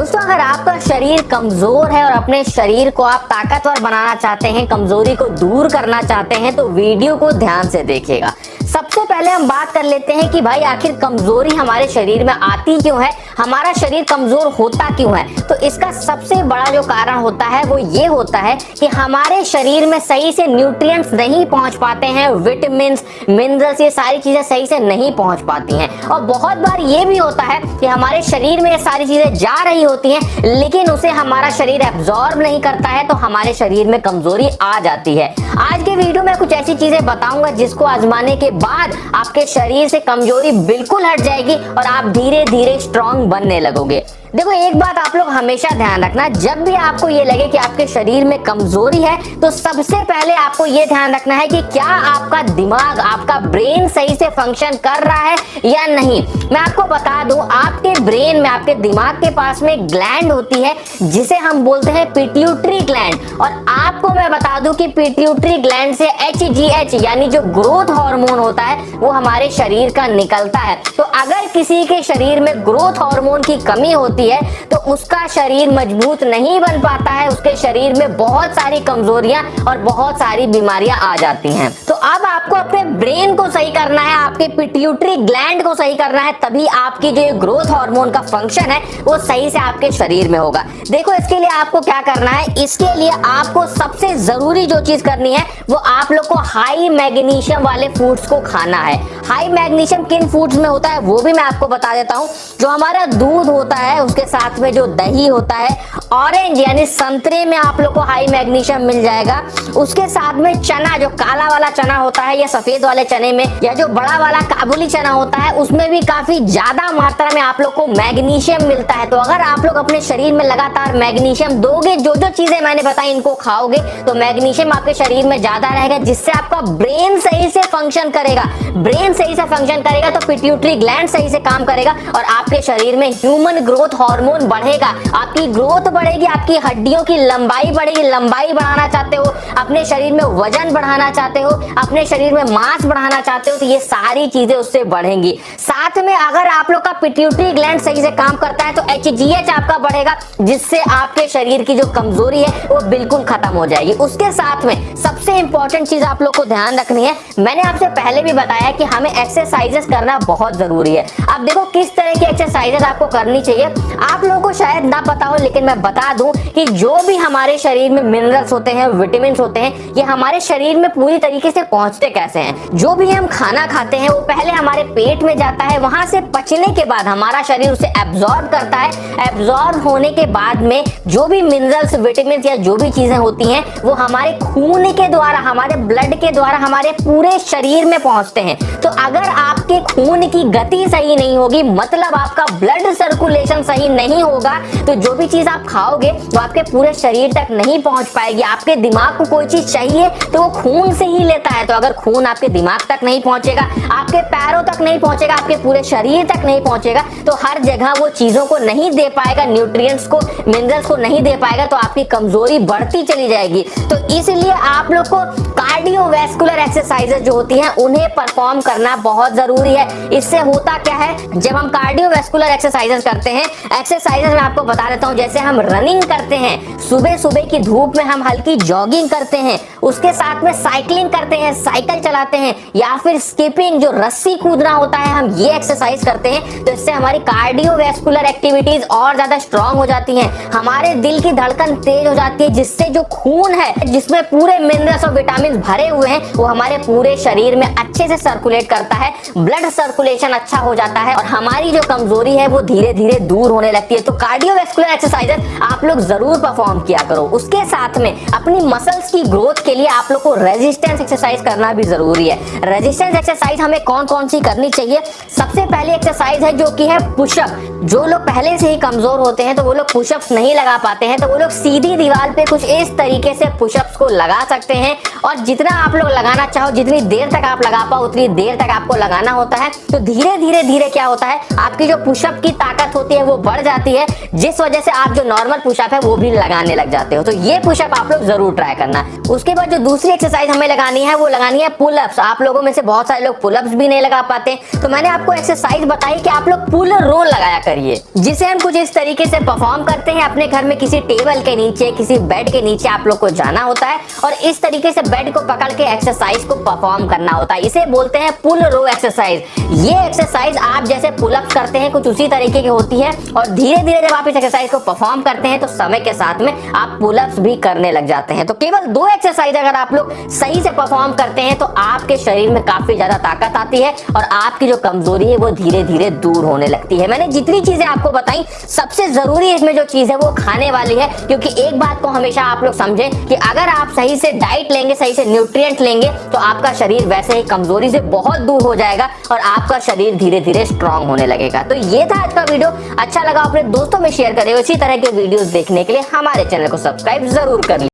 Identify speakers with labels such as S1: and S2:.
S1: दोस्तों, अगर आपका शरीर कमजोर है और अपने शरीर को आप ताकतवर बनाना चाहते हैं, कमजोरी को दूर करना चाहते हैं, तो वीडियो को ध्यान से देखिएगा। सबसे पहले हम बात कर लेते हैं कि भाई आखिर कमजोरी हमारे शरीर में आती क्यों है, हमारा शरीर कमजोर होता क्यों है। तो इसका सबसे बड़ा जो कारण होता है वो ये होता है कि हमारे शरीर में सही से न्यूट्रिएंट्स नहीं पहुंच पाते हैं, विटामिन मिनरल्स ये सारी चीजें सही से नहीं पहुंच पाती हैं। और बहुत बार ये भी होता है कि हमारे शरीर में ये सारी चीजें जा रही होती हैं लेकिन उसे हमारा शरीर एब्जॉर्ब नहीं करता है, तो हमारे शरीर में कमजोरी आ जाती है। आज के वीडियो में कुछ ऐसी चीजें बताऊंगा जिसको आजमाने के बाद आपके शरीर से कमजोरी बिल्कुल हट जाएगी और आप धीरे धीरे स्ट्रांग बनने लगोगे। देखो, एक बात आप लोग हमेशा ध्यान रखना, जब भी आपको ये लगे कि आपके शरीर में कमजोरी है तो सबसे पहले आपको ये ध्यान रखना है कि क्या आपका दिमाग, आपका ब्रेन सही से फंक्शन कर रहा है या नहीं। मैं आपको बता दूं, आपके ब्रेन में, आपके दिमाग के पास में ग्लैंड होती है जिसे हम बोलते हैं पिट्यूटरी ग्लैंड। और आपको मैं बता दूं कि पिट्यूटरी ग्लैंड से HGH यानी जो ग्रोथ हार्मोन होता है वो हमारे शरीर का निकलता है। तो अगर किसी के शरीर में ग्रोथ हार्मोन की कमी होती है तो उसका शरीर मजबूत नहीं बन पाता है, उसके शरीर में बहुत सारी कमजोरियां और बहुत सारी बीमारियां आ जाती हैं। तो अब आपको अपने ब्रेन को सही करना है, आपके पिट्यूटरी ग्लैंड को सही करना है, तभी आपकी जो ग्रोथ हार्मोन का फंक्शन है वो सही से आपके शरीर में होगा। देखो, इसके लिए आपको क्या करना है, इसके लिए आपको सबसे जरूरी जो चीज करनी है वो आप लोग को हाई मैग्नीशियम वाले फूड्स को खाना है। हाई मैग्नीशियम किन फूड्स में होता है वो भी मैं आपको बता देता हूँ। जो हमारा दूध होता है उसके साथ में जो दही होता है, ऑरेंज यानी संतरे में आप लोग को हाई मैग्नीशियम मिल जाएगा। उसके साथ में चना, जो काला वाला चना होता है या सफेद वाले चने में, या जो बड़ा वाला काबुली चना होता है उसमें भी काफी ज्यादा मात्रा में आप लोग को मैग्नीशियम मिलता है। तो अगर आप लोग अपने शरीर में लगातार मैग्नीशियम दोगे, जो जो चीजें मैंने बताई इनको खाओगे, तो मैग्नीशियम आपके शरीर में ज्यादा रहेगा जिससे आपका ब्रेन सही से फंक्शन करेगा। ब्रेन सही से फंक्शन करेगा तो पिट्यूटरी ग्लैंड सही से काम करेगा और आपके शरीर में ह्यूमन ग्रोथ हार्मोन बढ़ेगा, आपकी ग्रोथ बढ़ेगी, आपकी हड्डियों की लंबाई बढ़ेगी। लंबाई बढ़ाना चाहते हो, अपने शरीर में वजन बढ़ाना चाहते हो, अपने शरीर में मांस बढ़ाना चाहते हो, तो ये सारी चीजें उससे बढ़ेंगी। साथ में अगर आप लोग का पिट्यूटरी ग्लैंड सही से काम करता है तो HGH आपका बढ़ेगा जिससे आपके शरीर की जो कमजोरी है वो बिल्कुल खत्म हो जाएगी। उसके साथ में सबसे इंपॉर्टेंट चीज आप लोग को ध्यान रखनी है, मैंने आपसे पहले भी बताया कि हमें एक्सरसाइजेस करना बहुत जरूरी है। अब देखो किस तरह की एक्सरसाइजेस आपको करनी चाहिए। आप लोगों को शायद ना पता हो लेकिन मैं बता दूं कि जो भी हमारे शरीर में मिनरल्स होते हैं, विटामिन होते हैं, ये हमारे शरीर में पूरी तरीके से पहुंचते कैसे हैं। जो भी हम खाना खाते हैं वो पहले हमारे पेट में जाता है, वहां से पचने के बाद हमारा शरीर उसे एब्जॉर्ब करता है। एब्जॉर्ब होने के बाद में जो भी मिनरल्स, विटामिन या जो भी चीजें होती हैं वो हमारे खून के द्वारा, हमारे ब्लड के द्वारा हमारे पूरे शरीर में पहुंचते हैं। तो अगर आपके खून की गति सही नहीं होगी, मतलब आपका ब्लड सर्कुलेशन सही नहीं होगा, तो जो भी चीज आप खाओगे वो आपके पूरे शरीर तक नहीं पहुंच पाएगी। आपके दिमाग को कोई चीज चाहिए तो वो खून से ही लेता है, तो अगर खून आपके दिमाग तक नहीं पहुंचेगा, आपके पैरों तक नहीं पहुंचेगा, आपके पूरे शरीर तक नहीं पहुंचेगा, तो हर जगह वो चीजों को नहीं दे पाएगा, न्यूट्रिएंट्स को, मिनरल्स को नहीं दे पाएगा, तो आपकी कमजोरी बढ़ती चली जाएगी। तो इसलिए आप लोग को कार्डियोवैस्कुलर एक्सरसाइजेज जो होती हैं उन्हें परफॉर्म करना बहुत जरूरी है। इससे होता क्या है, जब हम कार्डियोवैस्कुलर एक्सरसाइजेज करते हैं, एक्सरसाइजेज में आपको बता देता हूं, जैसे हम रनिंग करते हैं, सुबह सुबह की धूप में हम हल्की जॉगिंग करते हैं, उसके साथ में साइकिलिंग करते हैं, साइकिल चलाते हैं, या फिर स्किपिंग जो रस्सी कूदना होता है, हम ये एक्सरसाइज करते हैं, तो इससे हमारी कार्डियोवैस्कुलर एक्टिविटीज और ज्यादा स्ट्रांग हो जाती हैं। हमारे दिल की धड़कन तेज हो जाती है जिससे जो खून है जिसमें पूरे मिनरल्स और विटामिन भरे हुए हैं वो हमारे पूरे शरीर में अच्छे से सर्कुलेट करता है, ब्लड सर्कुलेशन अच्छा हो जाता है और हमारी जो कमजोरी है वो धीरे धीरे दूर होने लगती है। तो कार्डियोवैस्कुलर एक्सरसाइजेस आप लोग जरूर परफॉर्म किया करो। उसके साथ में अपनी मसल्स की ग्रोथ के लिए आप लोग को रेजिस्टेंस एक्सरसाइज करना भी जरूरी है। रेजिस्टेंस एक्सरसाइज हमें कौन कौन सी करनी चाहिए? सबसे पहली एक्सरसाइज है जो कि है पुशअप। जो लोग पहले से ही कमजोर होते हैं तो वो लोग पुशअप्स नहीं लगा पाते हैं, तो वो लोग सीधी दीवार पे कुछ इस तरीके से पुशअप्स को लगा सकते हैं और जितना आप लोग लगाना चाहो, जितनी देर तक आप लगा पाओ उतनी देर तक आपको लगाना होता है। तो धीरे धीरे धीरे क्या होता है, आपकी जो पुशअप की ताकत होती है वो बढ़ जाती है, जिस वजह से आप जो नॉर्मल पुशअप है वो भी लगाने लग जाते हो। तो ये पुशअप आप लोग जरूर ट्राई करना। उसके बाद जो दूसरी एक्सरसाइज हमें लगानी है वो लगानी है पुलअप्स। आप लोगों में से बहुत सारे लोग पुलअप्स भी नहीं लगा पाते, तो मैंने आपको एक्सरसाइज बताई कि आप लोग पुल रोल लगाया करिए, जिसे हम कुछ इस तरीके से परफॉर्म करते हैं। अपने घर में किसी टेबल के नीचे, किसी बेड के नीचे आप लोग को जाना होता है और इस तरीके से बेड को पकड़ के एक्सरसाइज को परफॉर्म करना होता है। इसे बोलते हैं पुल रो एक्सरसाइज। ये एक्सरसाइज आप जैसे पुलअप करते हैं कुछ उसी तरीके की होती है और धीरे धीरे जब आप इस एक्सरसाइज को परफॉर्म करते हैं तो समय के साथ में आप पुलअप्स भी करने लग जाते हैं। तो केवल 2 एक्सरसाइज अगर आप लोग सही से परफॉर्म करते हैं तो आपके शरीर में काफी ज्यादा ताकत आती है और आपकी जो कमजोरी है वो धीरे धीरे दूर होने लगती है। मैंने जितनी चीजें आपको बताई, सबसे जरूरी इसमें जो चीज है वो खाने वाली है, क्योंकि एक बात को हमेशा आप लोग समझें कि अगर आप सही से डाइट लेंगे, सही से न्यूट्रिएंट लेंगे तो आपका शरीर वैसे ही कमजोरी से बहुत दूर हो जाएगा और आपका शरीर धीरे धीरे स्ट्रांग होने लगेगा। तो ये था आज का वीडियो। अच्छा लगा अपने दोस्तों में शेयर करें। इसी तरह के वीडियोस देखने के लिए हमारे चैनल को सब्सक्राइब जरूर कर लीजिए।